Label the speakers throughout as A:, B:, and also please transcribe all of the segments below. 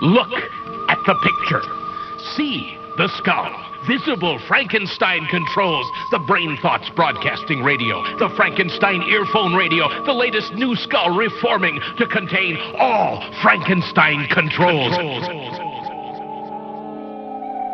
A: Look at the picture. See the skull. Visible Frankenstein controls. The Brain Thoughts broadcasting radio. The Frankenstein earphone radio. The latest new skull reforming to contain all Frankenstein controls.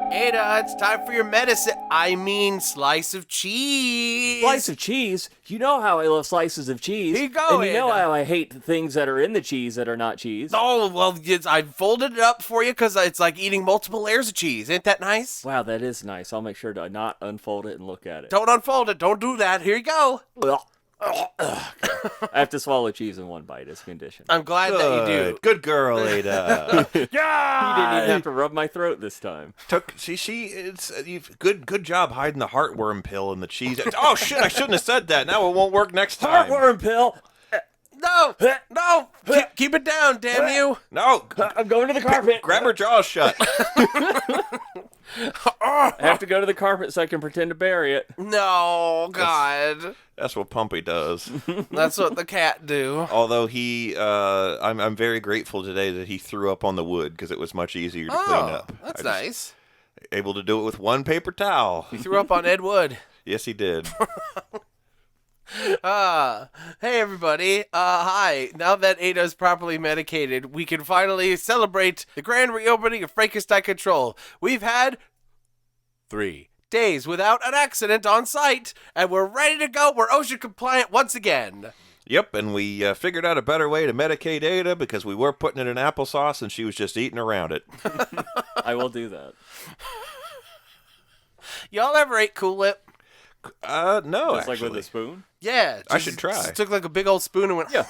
B: Ada, it's time for your medicine. I mean, slice of cheese.
C: Slice of cheese? You know how I love slices of cheese.
B: Here you go,
C: And you know
B: Ada.
C: how I hate the things that are in the cheese that are not cheese.
B: Oh, well, I folded it up for you because it's like eating multiple layers of cheese. Ain't that nice?
C: Wow, that is nice. I'll make sure to not unfold it and look at it.
B: Don't unfold it. Don't do that. Here you go.
C: I have to swallow cheese in one bite as a condition.
B: I'm glad that you do.
D: Good girl, Ada.
C: You didn't even have to rub my throat this time.
D: Good job hiding the heartworm pill in the cheese. Oh shit! I shouldn't have said that. Now it won't work next time.
C: Heartworm pill!
B: No. Keep it down, damn you.
D: No,
C: I'm going to the carpet.
D: grab her jaws shut.
C: I have to go to the carpet so I can pretend to bury it.
B: No, God.
D: That's what Pumpy does.
B: That's what the cat do.
D: Although I'm very grateful today that he threw up on the wood because it was much easier to clean up.
B: That's nice.
D: Able to do it with one paper towel.
B: He threw up on Ed Wood.
D: Yes, he did.
B: Hey everybody. Hi. Now that Ada's properly medicated, we can finally celebrate the grand reopening of Frankenstein Control. We've had 3 days without an accident on site, and we're ready to go. We're OSHA compliant once again.
D: Yep, and we figured out a better way to medicate Ada because we were putting it in applesauce and she was just eating around it.
C: I will do that.
B: Y'all ever ate Cool Whip?
D: No,
C: Just like
D: actually.
C: with a spoon?
B: Yeah.
D: I should try.
B: Just took like a big old spoon and went,
C: Yeah.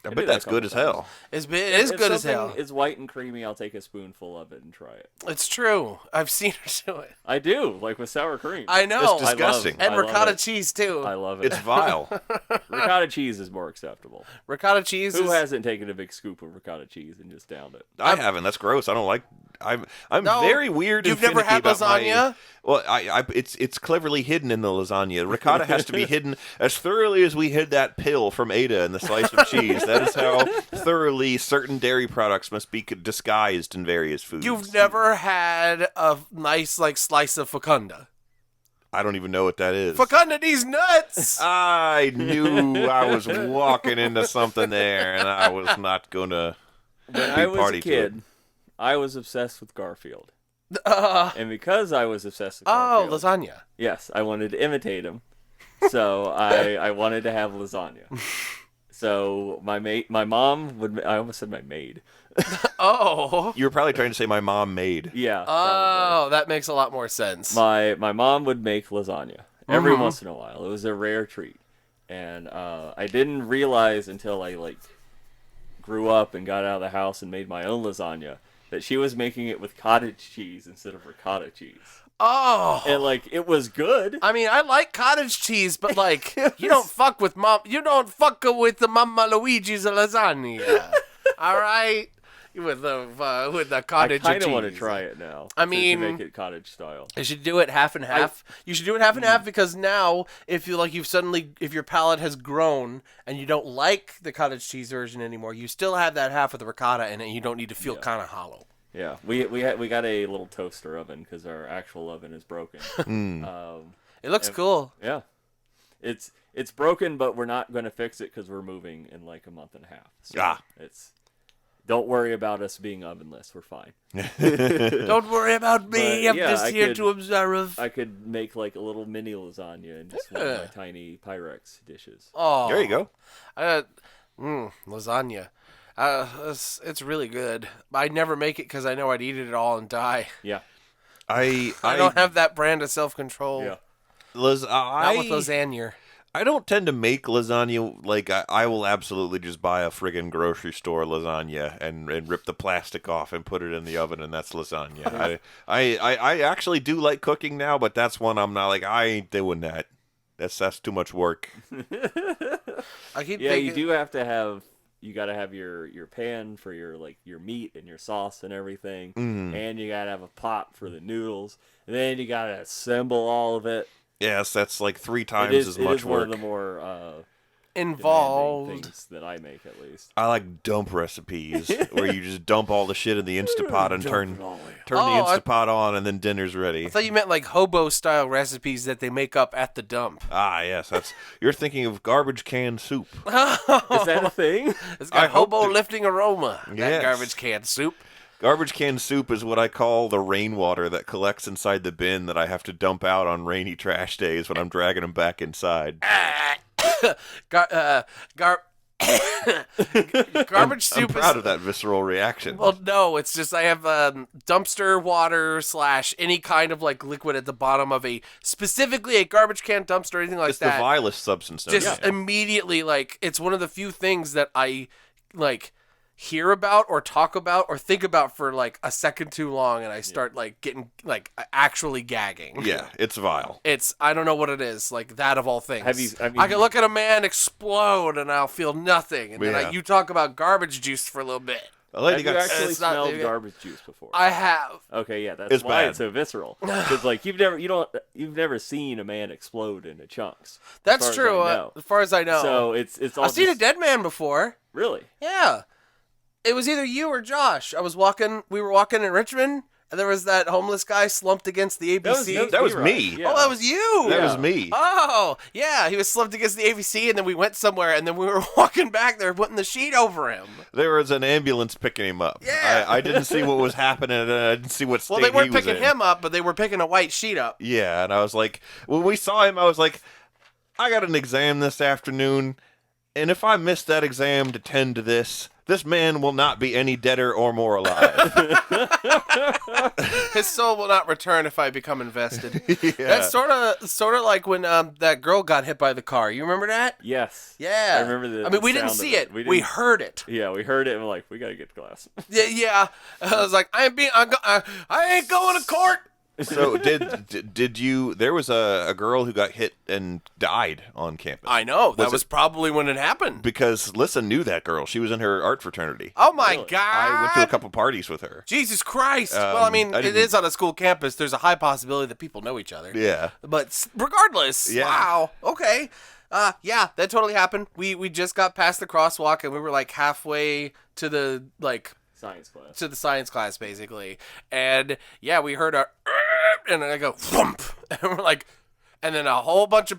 D: I bet that's good as hell.
B: It is
C: If
B: good as
C: something
B: hell.
C: is white and creamy, I'll take a spoonful of it and try it.
B: It's true. I've seen her do it.
C: I do, like with sour cream.
B: I know.
D: It's disgusting.
B: And
C: I love
B: ricotta
C: it.
B: cheese, too.
C: I love it.
D: It's vile.
C: Ricotta cheese is more acceptable.
B: Ricotta cheese
C: Who
B: is...
C: hasn't taken a big scoop of ricotta cheese and just downed it?
D: I haven't. That's gross. I don't like. I'm
B: No,
D: very weird.
B: you've
D: and
B: never
D: finicky
B: had
D: about
B: lasagna?
D: Well, it's cleverly hidden in the lasagna. Ricotta has to be hidden as thoroughly as we hid that pill from Ada in the slice of cheese. That is how thoroughly certain dairy products must be disguised in various foods.
B: You've never had a nice, like, slice of fecunda.
D: I don't even know what that is.
B: Fecunda these nuts!
D: I knew I was walking into something there, and I was not gonna
C: When
D: be
C: I was
D: party
C: a
D: to it.
C: kid, I was obsessed with Garfield. And because I was obsessed with Garfield...
B: lasagna.
C: Yes, I wanted to imitate him. So I wanted to have lasagna. So my mom would... I almost said my maid.
B: Oh.
D: You were probably trying to say my mom made.
C: Yeah. probably.
B: Oh, that makes a lot more sense.
C: My mom would make lasagna every once in a while. It was a rare treat. And I didn't realize until I grew up and got out of the house and made my own lasagna that she was making it with cottage cheese instead of ricotta cheese.
B: Oh.
C: And it was good.
B: I mean, I like cottage cheese, but you don't fuck with You don't fuck with the Mama Luigi's lasagna. All right? With the cottage cheese.
C: I kind of want to try it now.
B: I
C: to
B: mean-
C: make it cottage style.
B: You should do it half and half. You should do it half and half because now, if your palate has grown and you don't like the cottage cheese version anymore, you still have that half of the ricotta in it. And you don't need to feel kind of hollow.
C: Yeah, we got a little toaster oven because our actual oven is broken.
B: It looks cool.
C: Yeah, it's broken, but we're not going to fix it because we're moving in like a month and a half. So don't worry about us being ovenless. We're fine.
B: Don't worry about me.
C: But,
B: I'm
C: yeah,
B: just here to observe.
C: I could make like a little mini lasagna in just one of my tiny Pyrex dishes.
B: Oh,
D: There you go.
B: Lasagna. It's really good. I never make it because I know I'd eat it all and die.
C: Yeah.
D: I
B: don't have that brand of self-control.
C: Yeah.
B: Not with lasagna.
D: I don't tend to make lasagna. Like I will absolutely just buy a friggin' grocery store lasagna and rip the plastic off and put it in the oven, and that's lasagna. I actually do like cooking now, but that's one I'm not like I ain't doing that. That's too much work.
B: I keep
C: Yeah,
B: thinking,
C: you do have to have. You got to have your pan for your meat and your sauce and everything, and you got to have a pot for the noodles, and then you got to assemble all of it.
D: Yes, that's like 3 times
C: It is
D: as much
C: one
D: work.
C: of the more
B: involved.
C: things that I make, at least.
D: I like dump recipes where you just dump all the shit in the Instapot and turn the Instapot on, and then dinner's ready.
B: I thought you meant like hobo-style recipes that they make up at the dump.
D: Ah, yes, you're thinking of garbage can soup.
C: Is that a thing?
B: It's got hobo-lifting aroma, that
D: Yes.
B: garbage can soup.
D: Garbage can soup is what I call the rainwater that collects inside the bin that I have to dump out on rainy trash days when I'm dragging them back inside.
B: Garbage soup.
D: I'm proud of that visceral reaction.
B: Well, no, it's just I have dumpster water / any kind of like liquid at the bottom of specifically a garbage can dumpster or anything like
D: it's
B: that.
D: the vilest substance.
B: Just immediately, like, it's one of the few things that I like hear about or talk about or think about for like a second too long, and I start like getting like actually gagging.
D: Yeah, it's vile.
B: It's I don't know what it is, like that of all things.
C: I
B: can look at a man explode and I'll feel nothing, and then you talk about garbage juice for a little bit.
D: A lady
C: have
D: got
C: you actually
B: It's not-
C: smelled garbage juice before?
B: I have.
C: Okay, yeah, that's
D: It's
C: why
D: bad.
C: it's so visceral. Because like you've never seen a man explode into chunks.
B: That's
C: as
B: true.
C: far as I know.
B: As far as I know.
C: So it's all
B: I've seen a
C: just-
B: dead man before.
C: Really?
B: Yeah. It was either you or Josh. We were walking in Richmond, and there was that homeless guy slumped against the ABC.
D: That was
C: Leroy.
D: me.
C: Yeah.
B: Oh, that was you.
D: That
C: Yeah.
D: was me.
B: Oh, yeah. He was slumped against the ABC, and then we went somewhere, and then we were walking back there, putting the sheet over him.
D: There was an ambulance picking him up.
B: Yeah.
D: I didn't see what was happening, and I didn't see what state
B: Well, they weren't
D: he was
B: picking
D: in.
B: him up, but they were picking a white sheet up.
D: Yeah, and I was like, when we saw him, I was like, I got an exam this afternoon, and if I miss that exam to tend to this man will not be any deader or more alive.
B: His soul will not return if I become invested.
D: Yeah.
B: That's sort of like when that girl got hit by the car. You remember that?
C: Yes.
B: Yeah.
C: I remember the
B: I mean, we
C: the
B: didn't
C: sound
B: see
C: of
B: it.
C: We,
B: We
C: didn't-
B: heard it.
C: Yeah, we heard it, and we're like, we gotta get to glass.
B: Yeah. I was like, I ain't going to court.
D: So did you? There was a girl who got hit and died on campus.
B: I know. That
D: Was
B: was probably when it happened.
D: Because Lissa knew that girl. She was in her art fraternity.
B: Oh, my
C: Really?
B: God.
D: I went to a couple parties with her.
B: Jesus Christ. Well, I mean,
D: I
B: it
D: didn't-
B: is on a school campus. There's a high possibility that people know each other.
D: Yeah.
B: But regardless,
D: Yeah.
B: wow. Okay. Yeah, that totally happened. We just got past the crosswalk, and we were like halfway to the science class basically. And yeah, we heard and then I go thump, and we're like, and then a whole bunch of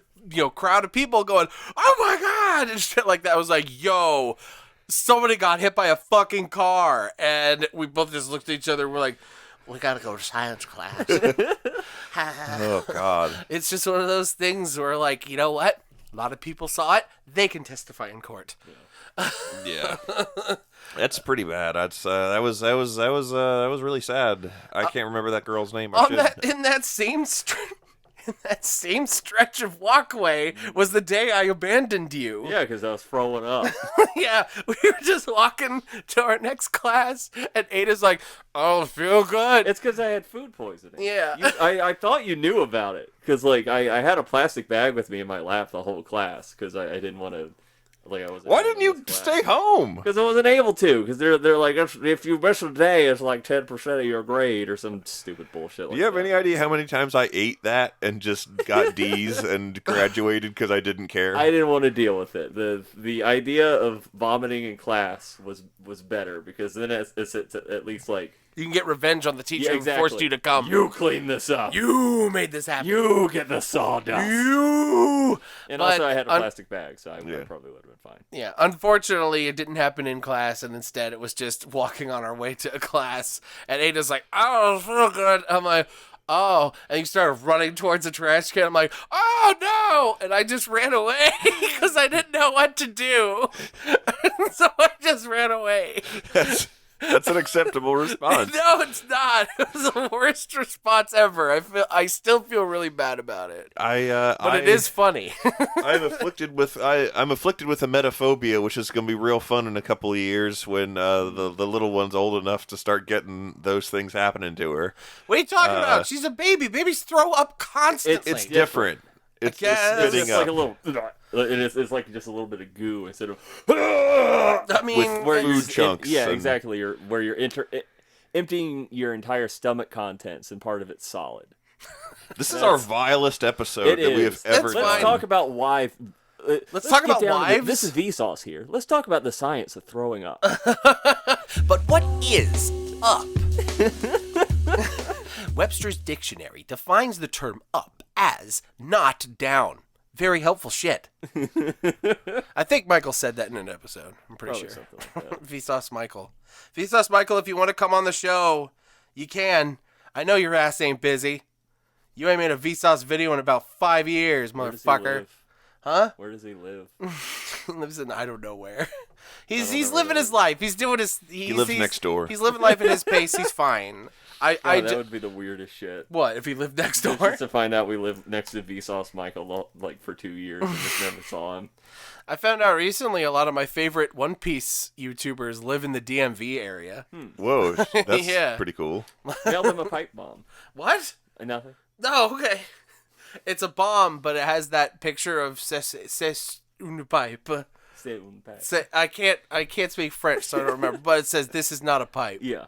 B: crowd of people going, oh my God, and shit like that. I was like, yo, somebody got hit by a fucking car, and we both just looked at each other and we're like, we gotta go to science class.
D: Oh God.
B: It's just one of those things where, like, you know what? A lot of people saw it. They can testify in court.
D: Yeah. That's pretty bad. That's that was really sad. I can't remember that girl's name.
B: In that same stretch of walkway was the day I abandoned you.
C: Yeah, because I was throwing up.
B: Yeah, we were just walking to our next class, and Ada's like, "Oh, feel good."
C: It's because I had food poisoning.
B: Yeah.
C: I thought you knew about it because like I had a plastic bag with me in my lap the whole class because I didn't want to. Like I wasn't.
D: Why didn't you stay home?
C: Because I wasn't able to. Because they're like, if you miss a day, it's like 10% of your grade or some stupid bullshit. Like
D: Do you have
C: that.
D: any idea how many times I ate that and just got D's and graduated because I didn't care?
C: I didn't want to deal with it. The idea of vomiting in class was better because then it's at least like
B: You can get revenge on the teacher
C: Yeah,
B: who
C: exactly.
B: forced you to come.
C: you clean this up.
B: You made this happen.
C: You get the sawdust.
B: You.
C: And
B: But
C: also I had a plastic bag, so I probably would have been fine.
B: Yeah, unfortunately, it didn't happen in class, and instead it was just walking on our way to a class. And Ada's like, "Oh, I feel good." I'm like, "Oh," and you started running towards the trash can. I'm like, "Oh no!" And I just ran away because I didn't know what to do. So I just ran away.
D: That's an acceptable response.
B: No, it's not. It was the worst response ever. I still feel really bad about it. But it is funny.
D: I'm afflicted with emetophobia, which is going to be real fun in a couple of years when the little one's old enough to start getting those things happening to her.
B: What are you talking about? She's a baby. Babies throw up constantly.
D: It's different. It's
B: guess.
D: just
C: It's
D: spitting
C: just like a
D: up.
C: little, and it's like just a little bit of goo instead of.
B: I mean,
D: With
C: Where
D: food
C: you're-
D: chunks
C: yeah,
D: and-
C: exactly. Where you're emptying your entire stomach contents and part of it's solid.
D: This is our vilest episode
C: It
D: that we have
C: is.
D: ever
B: That's
C: Let's
B: fine.
D: done.
C: talk about why let's
B: talk
C: get
B: about
C: down to
B: wives.
C: This is Vsauce here. Let's talk about the science of throwing up.
B: But what is up? Webster's dictionary defines the term up as not down. Very helpful shit. I think Michael said that in an episode. I'm pretty
C: Probably
B: sure.
C: something like that.
B: Vsauce Michael. Vsauce Michael, if you want to come on the show, you can. I know your ass ain't busy. You ain't made a Vsauce video in about 5 years,
C: Where does he
B: motherfucker.
C: live?
B: Huh?
C: Where does he live?
B: He lives in I don't know where. He's
C: know where
B: living
C: he
B: his life. He's doing his. He
D: lives next door.
B: He's living life at his pace. He's fine.
C: That would be the weirdest shit.
B: What if he lived next door?
C: Just to find out we lived next to Vsauce Michael like for 2 years and just never saw him.
B: I found out recently a lot of my favorite One Piece YouTubers live in the DMV area.
D: Whoa, that's
B: Yeah.
D: pretty cool.
C: Mailed him a pipe bomb.
B: What?
C: Nothing.
B: No, okay. It's a bomb, but it has that picture of c'est une pipe. I can't speak French, so I don't remember. But it says this is not a pipe.
C: Yeah.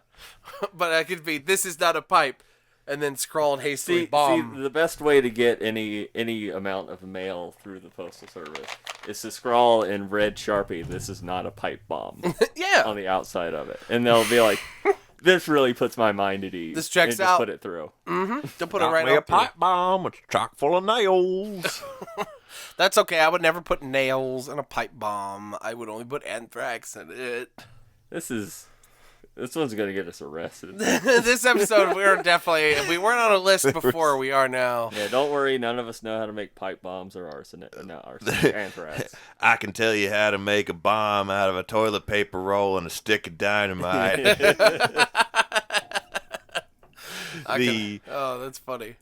B: But I could be this is not a pipe, and then scrawled hastily bomb.
C: See, the best way to get any amount of mail through the postal service is to scrawl in red Sharpie, "This is not a pipe bomb,"
B: Yeah.
C: on the outside of it, and they'll be like, "This really puts my mind at ease."
B: This checks
C: and just
B: out.
C: put it through.
B: Don't put it
D: Got
B: right
D: me a
B: up there.
D: pipe bomb. It's chock full of nails.
B: That's okay. I would never put nails in a pipe bomb. I would only put anthrax in it.
C: This one's gonna get us arrested.
B: This episode, we weren't on a list before. We are now.
C: Yeah, don't worry. None of us know how to make pipe bombs or arsenic. Not arsenic, anthrax.
D: I can tell you how to make a bomb out of a toilet paper roll and a stick of dynamite.
B: Oh, that's funny.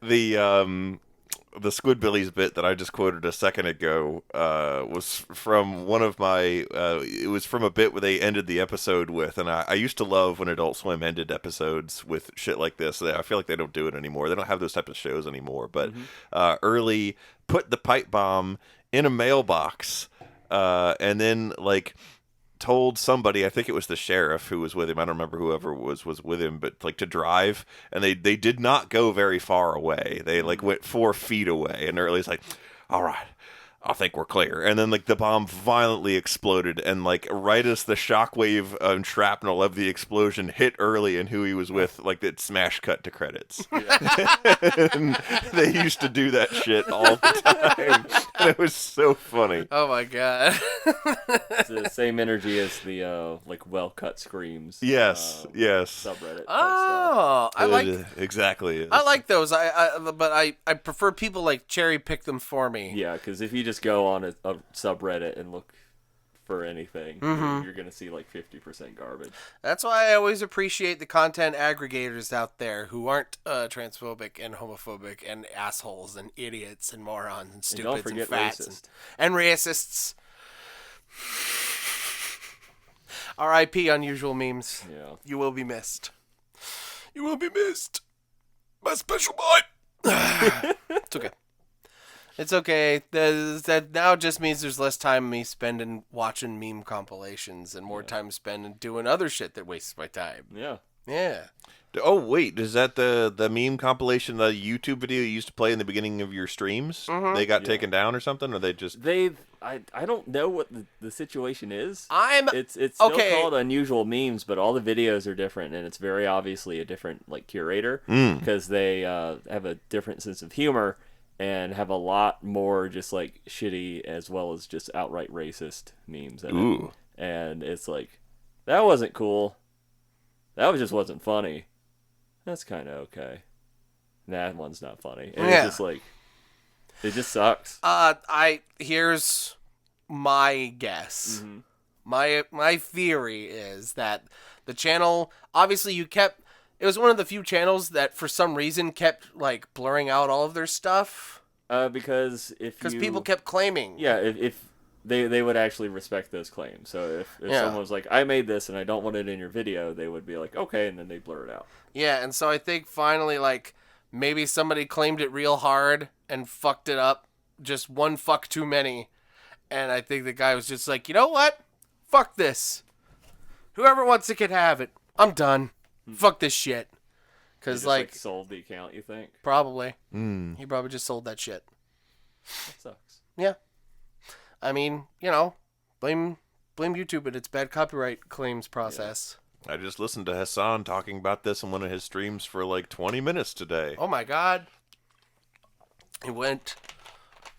D: The Squidbillies bit that I just quoted a second ago was from one of my. It was from a bit where they ended the episode with, and I used to love when Adult Swim ended episodes with shit like this. I feel like they don't do it anymore. They don't have those type of shows anymore. But early, put the pipe bomb in a mailbox, and then told somebody, I think it was the sheriff who was with him, I don't remember whoever was with him, but to drive, and they did not go very far away. They went 4 feet away, and Early's like, all right, I think we're clear. And then the bomb violently exploded, and right as the shockwave and shrapnel of the explosion hit Early and who he was with, it smash cut to credits. And they used to do that shit all the time. And it was so funny.
B: Oh my god.
C: It's the same energy as the well cut screams.
D: Yes, yes.
C: Subreddit.
B: Oh, I like.
D: Exactly.
B: I like those. But I prefer people cherry pick them for me.
C: Yeah, because if you just go on a subreddit and look for anything, you're gonna see 50% garbage.
B: That's why I always appreciate the content aggregators out there who aren't transphobic and homophobic and assholes and idiots and morons and stupids
C: don't forget
B: fats
C: racist.
B: and racists. R.I.P. Unusual Memes.
C: Yeah.
B: You will be missed. You will be missed. My special boy. It's okay. It's okay. That now just means there's less time me spending watching meme compilations and more time spent doing other shit that wastes my time.
C: Yeah.
B: Yeah.
D: Oh wait, is that the meme compilation, the YouTube video you used to play in the beginning of your streams? They got taken down or something, or they just
C: I don't know what the situation is. It's still
B: okay.
C: called Unusual Memes, but all the videos are different, and it's very obviously a different curator because they have a different sense of humor and have a lot more just shitty as well as just outright racist memes in it. And it's that wasn't cool. That just wasn't funny. That's kind of okay. That one's not funny. And it's just it just sucks.
B: Here's my guess. My theory is that the channel, obviously it was one of the few channels that for some reason kept blurring out all of their stuff.
C: Because
B: people kept claiming.
C: Yeah, if they would actually respect those claims. So if someone was like, I made this and I don't want it in your video, they would be like, okay, and then they blur it out.
B: Yeah, and so I think finally, maybe somebody claimed it real hard and fucked it up. Just one fuck too many. And I think the guy was just like, you know what? Fuck this. Whoever wants it can have it. I'm done. Fuck this shit. Because,
C: sold the account, you think?
B: Probably. He probably just sold that shit.
C: That sucks.
B: Yeah. I mean, blame YouTube and its bad copyright claims process.
D: I just listened to Hassan talking about this in one of his streams for like 20 minutes today.
B: Oh my God.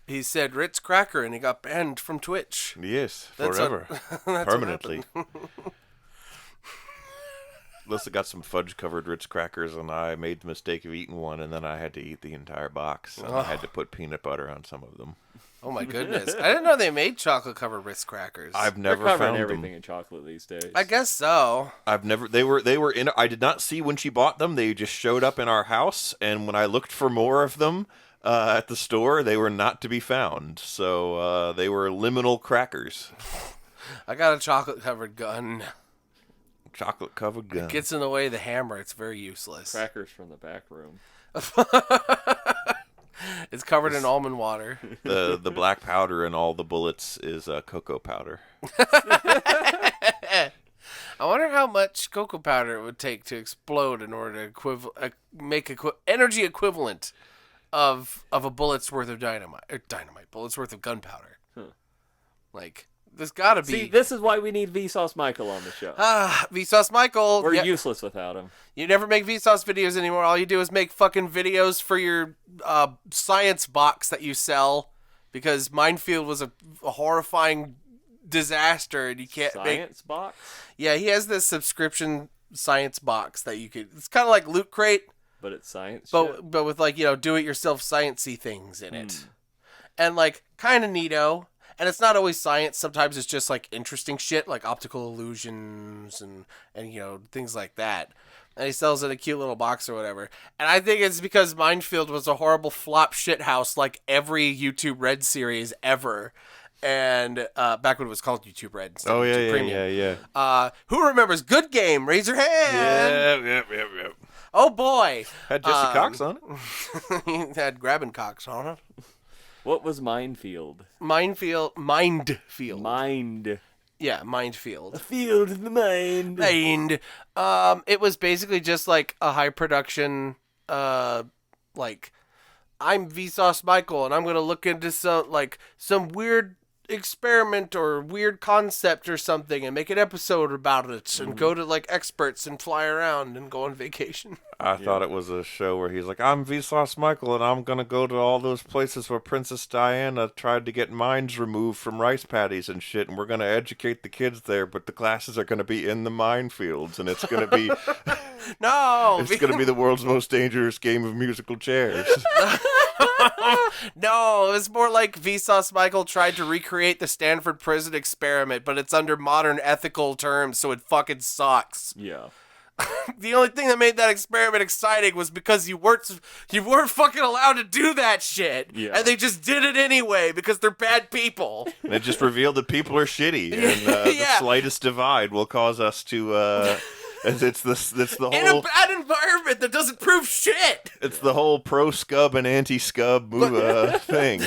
B: He said Ritz Cracker and he got banned from Twitch.
D: Yes,
B: That's
D: forever.
B: that's
D: Permanently. Melissa got some fudge-covered Ritz crackers, and I made the mistake of eating one, and then I had to eat the entire box. And I had to put peanut butter on some of them.
B: Oh my goodness! I didn't know they made chocolate-covered Ritz crackers.
D: I've never
C: They're
D: found
C: covering everything
D: them.
C: in chocolate these days.
B: I guess so.
D: I've never. They were in. I did not see when she bought them. They just showed up in our house, and when I looked for more of them at the store, they were not to be found. So they were liminal crackers.
B: I got a chocolate-covered gun.
D: Chocolate-covered gun.
B: It gets in the way of the hammer. It's very useless.
C: Crackers from the back room.
B: It's covered in almond water.
D: The black powder in all the bullets is cocoa powder.
B: I wonder how much cocoa powder it would take to explode in order to make energy equivalent of a bullet's worth of bullets worth of gunpowder. Like, there's got to be.
C: See, this is why we need Vsauce Michael on the show.
B: Vsauce Michael.
C: We're useless without him.
B: You never make Vsauce videos anymore. All you do is make fucking videos for your science box that you sell, because Minefield was a horrifying disaster, and you can't
C: Science box?
B: Yeah, he has this subscription science box that you could. It's kind of like Loot Crate,
C: But it's science
B: but with like do-it-yourself sciencey things in it, and like kind of neato. And it's not always science. Sometimes it's just like interesting shit, like optical illusions and things like that. And he sells it in a cute little box or whatever. And I think it's because Minefield was a horrible flop shithouse, like every YouTube Red series ever. And back when it was called YouTube Red. Instead of YouTube Premium.
D: yeah.
B: Who remembers Good Game? Raise your hand.
D: Yep.
B: Oh boy.
D: Had Jesse Cox on it.
B: He had grabbing cocks on it.
C: What was Minefield?
B: Mindfield.
C: Mind.
B: Yeah, Mindfield.
C: A field in the mind.
B: It was basically just like a high production, like, I'm Vsauce Michael and I'm gonna look into some weird experiment or weird concept or something and make an episode about it and go to like experts and fly around and go on vacation.
D: I thought it was a show where he's like, I'm Vsauce Michael, and I'm going to go to all those places where Princess Diana tried to get minds removed from rice paddies and shit, and we're going to educate the kids there, but the classes are going to be in the minefields, and it's going to be...
B: No!
D: It's going to be the world's most dangerous game of musical chairs.
B: No, it was more like Vsauce Michael tried to recreate the Stanford prison experiment, but it's under modern ethical terms, so it fucking sucks.
C: Yeah.
B: The only thing that made that experiment exciting was because you weren't fucking allowed to do that shit.
C: Yeah.
B: And they just did it anyway because they're bad people.
D: And it just revealed that people are shitty, and the slightest divide will cause us to... It's the whole...
B: In a bad environment that doesn't prove shit!
D: It's the whole pro-scub and anti-scub thing.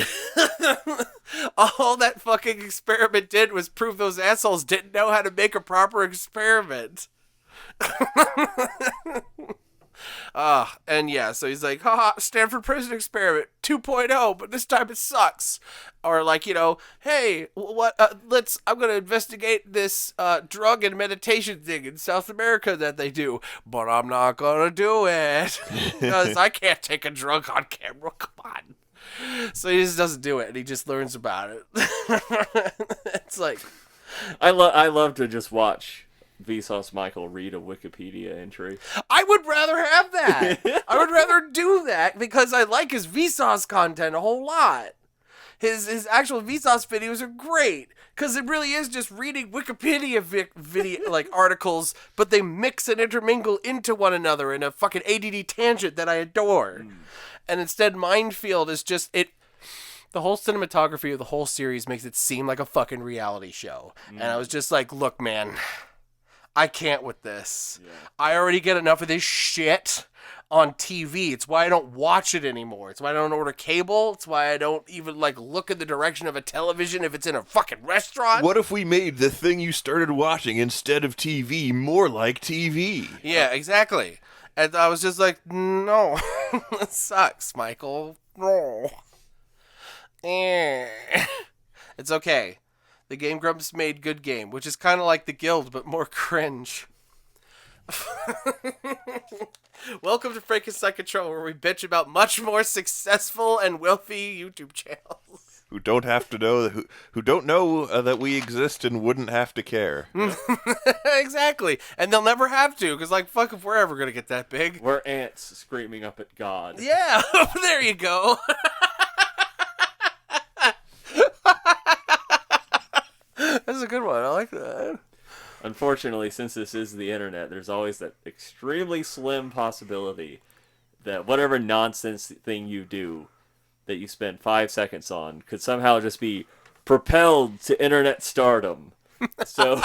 B: All that fucking experiment did was prove those assholes didn't know how to make a proper experiment. And yeah, so he's like, haha, Stanford prison experiment 2.0, but this time it sucks. Or like, hey, I'm going to investigate this drug and meditation thing in South America that they do, but I'm not going to do it because I can't take a drug on camera. Come on. So he just doesn't do it, and he just learns about it. It's like,
C: I love to just watch Vsauce Michael read a Wikipedia entry.
B: I would rather have that. I would rather do that because I like his Vsauce content a whole lot. His actual Vsauce videos are great because it really is just reading Wikipedia video like articles, but they mix and intermingle into one another in a fucking ADD tangent that I adore. And instead, Minefield is just it. The whole cinematography of the whole series makes it seem like a fucking reality show. And I was just like, look, man, I can't with this. Yeah. I already get enough of this shit on TV. It's why I don't watch it anymore. It's why I don't order cable. It's why I don't even look in the direction of a television if it's in a fucking restaurant.
D: What if we made the thing you started watching instead of TV more like TV?
B: Yeah, exactly. And I was just like, no, it sucks, Michael. No. It's okay. The Game Grumps made good game, which is kind of like the Guild, but more cringe. Welcome to Frankenstein Control, where we bitch about much more successful and wealthy YouTube channels.
D: Who don't have to know, who don't know that we exist and wouldn't have to care.
B: Exactly. And they'll never have to, because, like, fuck if we're ever going to get that big.
C: We're ants screaming up at God.
B: Yeah, there you go. That's a good one. I like that.
C: Unfortunately, since this is the internet, there's always that extremely slim possibility that whatever nonsense thing you do that you spend 5 seconds on could somehow just be propelled to internet stardom. So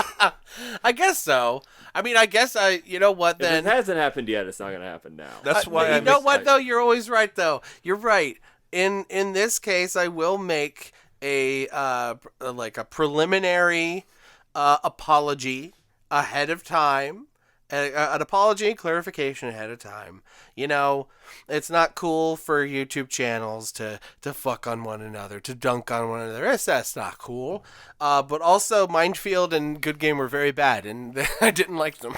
B: I guess so. I mean, you know what, then.
C: If it hasn't happened yet, it's not going to happen now.
D: That's why
B: you know what, though? You're always right, though. You're right. In this case, I will make a preliminary apology ahead of time. An apology and clarification ahead of time. You know, it's not cool for YouTube channels to fuck on one another, to dunk on one another. That's not cool. But also, Minefield and Good Game were very bad, and I didn't like them.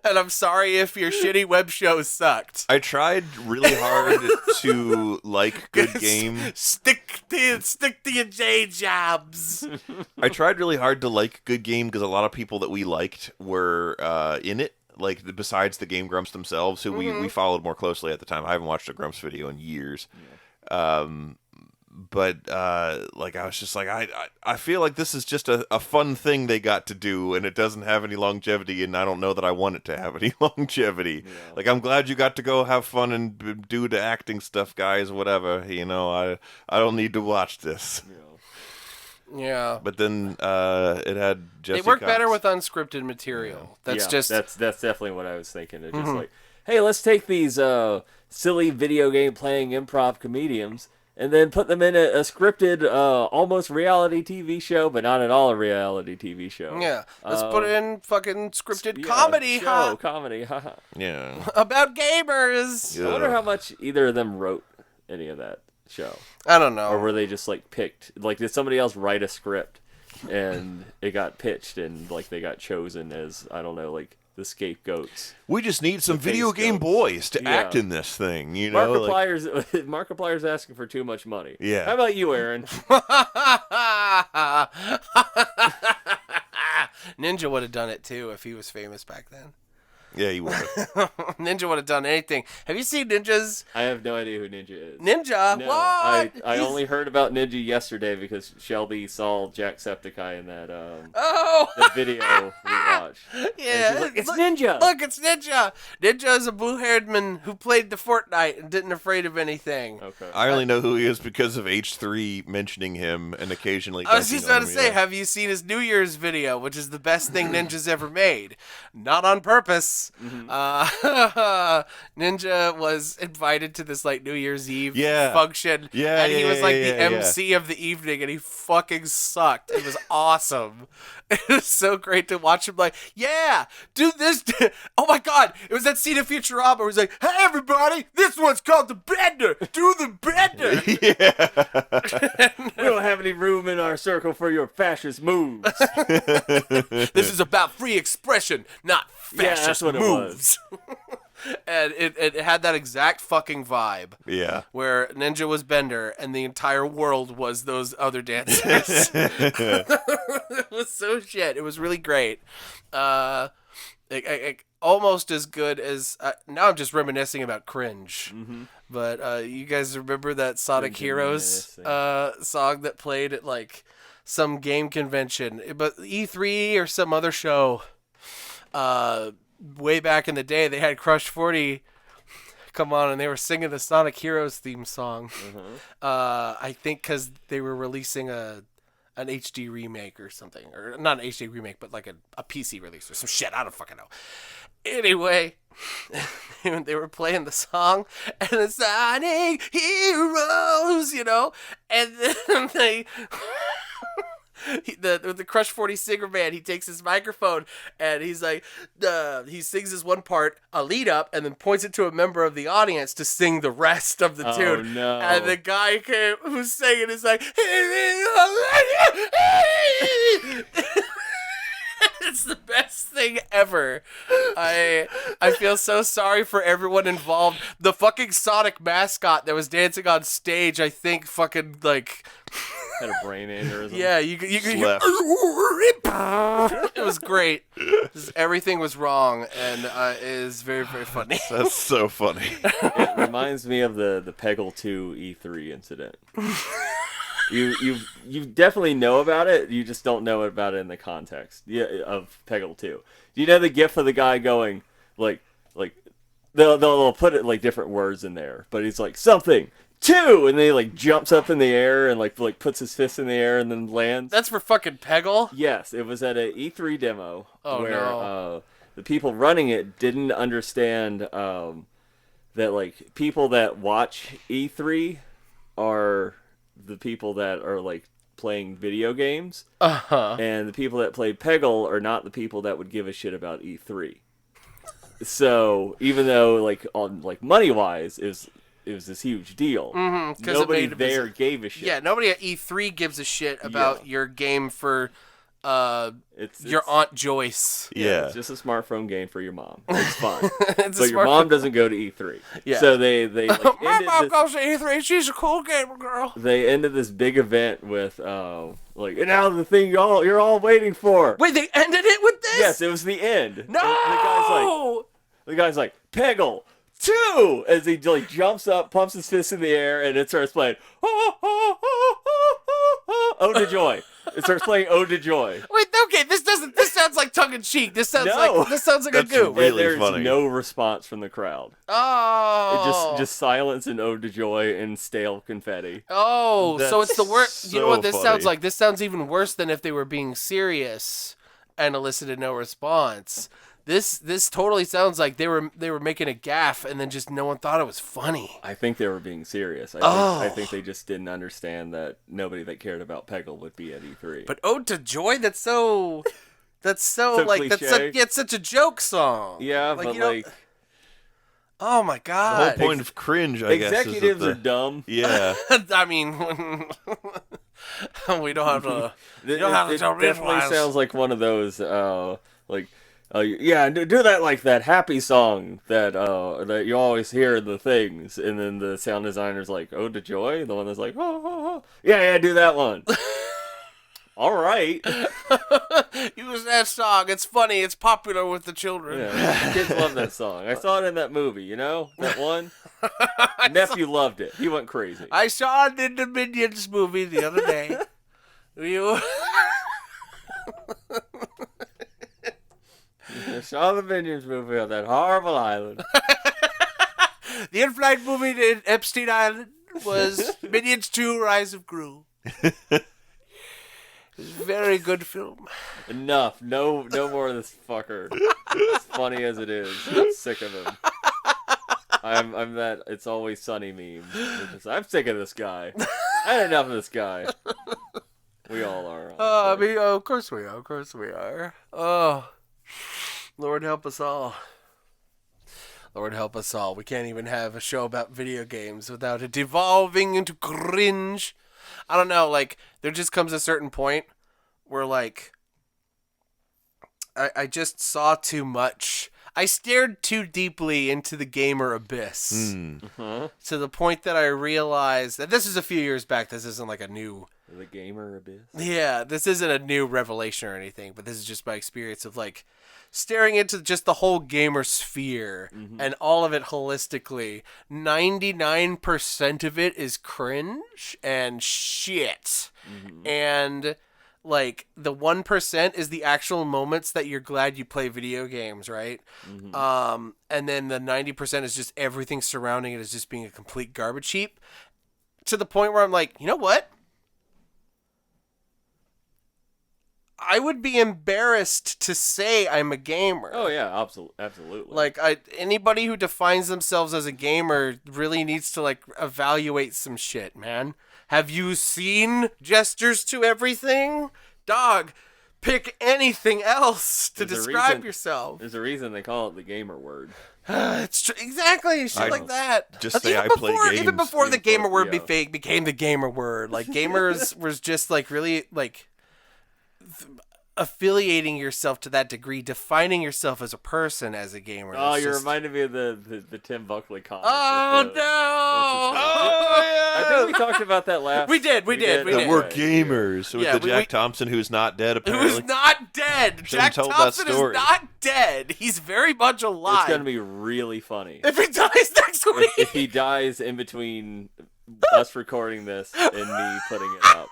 B: And I'm sorry if your shitty web shows sucked.
D: I tried really hard to like Good Game.
B: Stick to your J jobs.
D: I tried really hard to like Good Game because a lot of people that we liked were in it. Like, besides the Game Grumps themselves, who we followed more closely at the time. I haven't watched a Grumps video in years. Yeah. But like, I was just like, I feel like this is just a fun thing they got to do, and it doesn't have any longevity, and I don't know that I want it to have any longevity. Yeah. Like, I'm glad you got to go have fun and do the acting stuff, guys, whatever. You know, I don't need to watch this.
B: Yeah.
D: But then it had Jesse
B: They work
D: Cox.
B: better with unscripted material. That's
C: that's definitely what I was thinking. It's just like, hey, let's take these silly video game playing improv comedians and then put them in a scripted, almost reality TV show, but not at all a reality TV show.
B: Yeah, let's put it in fucking scripted comedy,
C: show, comedy, haha.
D: Yeah.
B: About gamers.
C: I wonder how much either of them wrote any of that show.
B: I don't know.
C: Or were they just, like, picked? Like, did somebody else write a script and it got pitched and, like, they got chosen as, I don't know, like, the scapegoats?
D: We just need some video game boys to act in this thing, you know?
C: Markiplier's asking for too much money.
D: Yeah.
C: How about you, Aaron?
B: Ninja would have done it too if he was famous back then.
D: Yeah, he would have.
B: Ninja would have done anything. Have you seen Ninja's?
C: I have no idea who Ninja is.
B: Ninja?
C: No,
B: What?
C: I only heard about Ninja yesterday because Shelby saw Jacksepticeye in that
B: that
C: video we watched.
B: Yeah.
C: Like, it's Ninja!
B: Look, it's Ninja! Ninja is a blue-haired man who played the Fortnite and didn't afraid of anything.
C: Okay.
D: I only know who he is because of H3 mentioning him and occasionally.
B: I was just about to say, have you seen his New Year's video, which is the best thing Ninja's ever made? Not on purpose. Mm-hmm. Ninja was invited to this like New Year's Eve function, and he was like the MC of the evening, and he fucking sucked. It was awesome. It was so great to watch him. Like, yeah, do this. Oh my god, it was that scene of Futurama where he's like, "Hey everybody, this one's called the Bender. Do the Bender."
C: We don't have any room in our circle for your fascist moves.
B: This is about free expression, not fascist moves. And it had that exact fucking vibe.
D: Yeah.
B: Where Ninja was Bender and the entire world was those other dancers. It was so shit. It was really great. Almost as good as... now I'm just reminiscing about cringe. Mm-hmm. But you guys remember that Sonic Heroes song that played at like some game convention? But E3 or some other show... way back in the day, they had Crush 40 come on, and they were singing the Sonic Heroes theme song. Mm-hmm. I think because they were releasing an HD remake or something. Or not an HD remake, but like a PC release or some shit. I don't fucking know. Anyway, they were playing the song, and the Sonic Heroes, you know, and then the Crush 40 singer man, he takes his microphone and he's like, he sings this one part, a lead up, and then points it to a member of the audience to sing the rest of the tune.
C: No.
B: And the guy who's singing is like, it's the best thing ever. I feel so sorry for everyone involved. The fucking Sonic mascot that was dancing on stage, I think fucking like
C: Had a brain aneurysm.
B: yeah, you
D: Slept.
B: it was great. Everything was wrong, and it is very, very funny.
D: That's so funny.
C: It reminds me of the Peggle 2 E3 incident. You definitely know about it. You just don't know about it in the context of Peggle 2. Do you know the gif of the guy going like they'll put it like different words in there, but he's like something 2, and then he like jumps up in the air and like puts his fist in the air and then lands.
B: That's for fucking Peggle?
C: Yes, it was at an E3 demo where
B: no.
C: The people running it didn't understand that like people that watch E3 are the people that are like playing video games, and the people that play Peggle are not the people that would give a shit about E3. So even though like on like money wise it was this huge deal, nobody there gave a shit.
B: Yeah, nobody at E3 gives a shit about your game for
C: It's
B: your Aunt Joyce.
D: Yeah.
C: It's just a smartphone game for your mom. It's fine.
B: It's a
C: But your
B: smartphone-
C: mom doesn't go to E3.
B: Yeah.
C: So they like,
B: My
C: ended
B: mom
C: this,
B: goes to E3. She's a cool gamer girl.
C: they ended this big event with like, and now the thing you're all waiting for.
B: Wait, they ended it with this?
C: Yes, it was the end.
B: No!
C: The guy's like Peggle 2 as he like jumps up, pumps his fist in the air, and it starts playing Ode to Joy. It starts playing Ode to Joy.
B: Wait, okay, this sounds like tongue in cheek. This sounds
C: No.
B: like a
D: That's
B: goof.
D: really
C: And there's
D: funny.
C: no response from the crowd.
B: Oh.
C: It just silence and Ode to Joy and stale confetti.
B: Oh, so it's the worst. You know what
D: so
B: this sounds
D: funny.
B: like? This sounds even worse than if they were being serious and elicited no response. This totally sounds like they were making a gaffe and then just no one thought it was funny.
C: I think they were being serious. I think they just didn't understand that nobody that cared about Peggle would be at E3.
B: But Ode to Joy, that's so like
C: cliche.
B: it's such a joke song.
C: yeah,
B: like,
C: but
B: you know-
C: like
B: Oh my
D: The whole
B: god.
D: point of cringe, I guess, is
C: executives
D: that
C: are dumb.
D: Yeah.
B: I mean, we don't have to. You don't have to
C: It
B: tell
C: definitely
B: realize.
C: sounds like one of those yeah, do that like that happy song that you always hear in the things, and then the sound designer's like, "Ode to Joy," the one that's like, "Oh, yeah, do that one." All right.
B: Use that song. It's funny. It's popular with the children.
C: Yeah, kids love that song. I saw it in that movie. You know that one. Nephew loved it. He went crazy.
B: I saw it in the Minions movie the other day. You.
C: I saw the Minions movie on that horrible island.
B: The in-flight movie in Epstein Island was Minions 2: Rise of Gru. It was a very good film.
C: Enough. No more of this fucker. As funny as it is, I'm sick of him. I'm that It's Always Sunny meme. I'm sick of this guy. I had enough of this guy. We all are. honestly.
B: Of course we are. Of course we are. Oh, Lord help us all. Lord help us all. We can't even have a show about video games without it devolving into cringe. I don't know, like, there just comes a certain point where, like, I just saw too much. I stared too deeply into the gamer abyss. To the point that I realized that this is a few years back. This isn't like a new...
C: The gamer abyss.
B: Yeah, this isn't a new revelation or anything, but this is just my experience of, like, staring into just the whole gamer sphere and all of it holistically. 99% of it is cringe and shit. And, like, the 1% is the actual moments that you're glad you play video games, right? And then the 90% is just everything surrounding it is just being a complete garbage heap. To the point where I'm like, you know what? I would be embarrassed to say I'm a gamer.
C: Oh yeah, absolutely.
B: Like, anybody who defines themselves as a gamer really needs to, like, evaluate some shit, man. Have you seen Gestures to Everything? Dog, pick anything else to
C: There's a
B: describe
C: reason-
B: yourself.
C: There's a reason they call it the gamer word.
B: It's true. Exactly, shit like that.
D: Just say I play games.
B: Even before the gamer word
C: Yeah.
B: became the gamer word. Like, gamers was just, like, really, like, affiliating yourself to that degree, defining yourself as a person as a gamer.
C: Oh,
B: It's
C: you
B: just-
C: reminded me of the Tim Buckley comic.
B: Oh,
C: with the-
B: no!
C: I think we talked about that last.
B: We did.
D: That we're gamers with
B: Yeah,
D: the Jack Thompson who's not dead apparently.
B: Who's not dead. Jack
D: told that
B: Thompson is
D: story.
B: not dead. He's very much alive.
C: It's gonna be really funny
B: if he dies next week.
C: if he dies in between us recording this and me putting it up.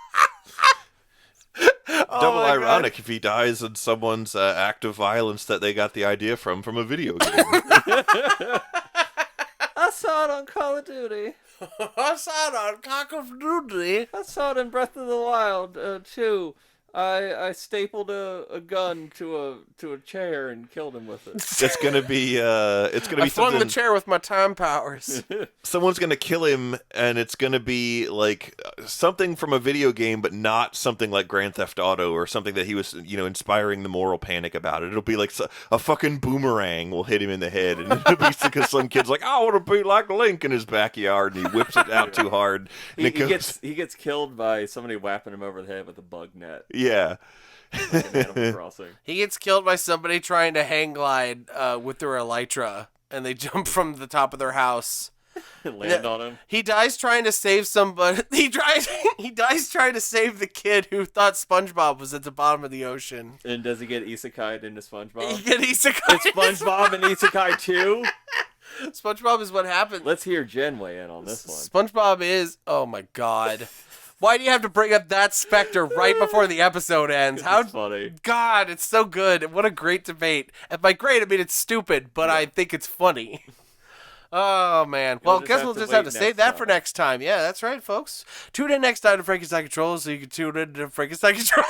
D: Double
B: my
D: ironic if he dies in someone's act of violence that they got the idea from a video game.
C: I saw it on Call of Duty.
B: I saw it on Cock of Doodly.
C: I saw it in Breath of the Wild too. I stapled a gun to a chair and killed him with it.
D: It's gonna be
B: I flung
D: something.
B: the chair with my time powers.
D: Someone's gonna kill him, and it's gonna be like something from a video game, but not something like Grand Theft Auto or something that he was, inspiring the moral panic about it. It'll be like a fucking boomerang will hit him in the head, and it'll be because some kid's like, I want to be like Link in his backyard, and he whips it out too hard. And
C: He gets killed by somebody whapping him over the head with a bug net.
D: Yeah.
C: Like in Animal Crossing.
B: He gets killed by somebody trying to hang glide with their elytra, and they jump from the top of their house.
C: Land on him.
B: He dies trying to save somebody. He dies trying to save the kid who thought SpongeBob was at the bottom of the ocean.
C: And does he get isekai'd into SpongeBob?
B: He get isekai.
C: It's SpongeBob and Isekai too?
B: SpongeBob is what happened.
C: Let's hear Jen weigh in on this one.
B: SpongeBob is. Oh my god. Why do you have to bring up that specter right before the episode ends? How
C: It's funny.
B: God, it's so good. What a great debate. And by great, I mean it's stupid, but I think it's funny. Oh, man. Well,
C: just
B: guess
C: have
B: we'll
C: to
B: just
C: wait
B: have to save
C: next
B: that for
C: time.
B: next time. Yeah, that's right, folks. Tune in next time to Frankenstein Control so you can tune in to Frankenstein Control.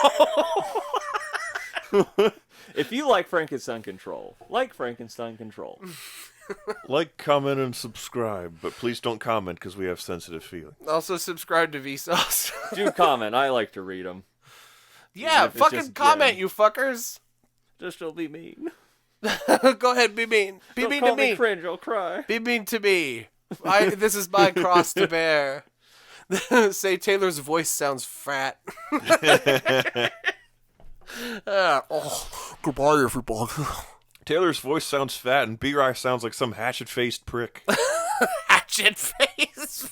C: If you like Frankenstein Control, like Frankenstein Control.
D: Like, comment, and subscribe, but please don't comment because we have sensitive feelings.
B: Also, subscribe to Vsauce.
C: Do comment. I like to read them.
B: Yeah,
C: if it's
B: fucking
C: just
B: comment,
C: Jen.
B: you fuckers.
C: Just don't be mean.
B: Go ahead, be mean. Be
C: Don't
B: mean
C: call
B: to me.
C: cringe, I'll cry.
B: Be mean to me. This is my cross to bear. Say Taylor's voice sounds fat. Goodbye, everybody.
D: Taylor's voice sounds fat, and B-Rye sounds like some hatchet-faced prick.
B: Hatchet face.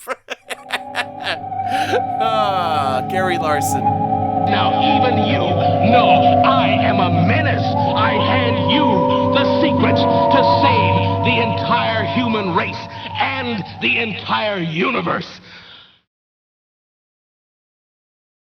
B: Gary Larson.
A: Now even you know I am a menace. I hand you the secrets to save the entire human race and the entire universe.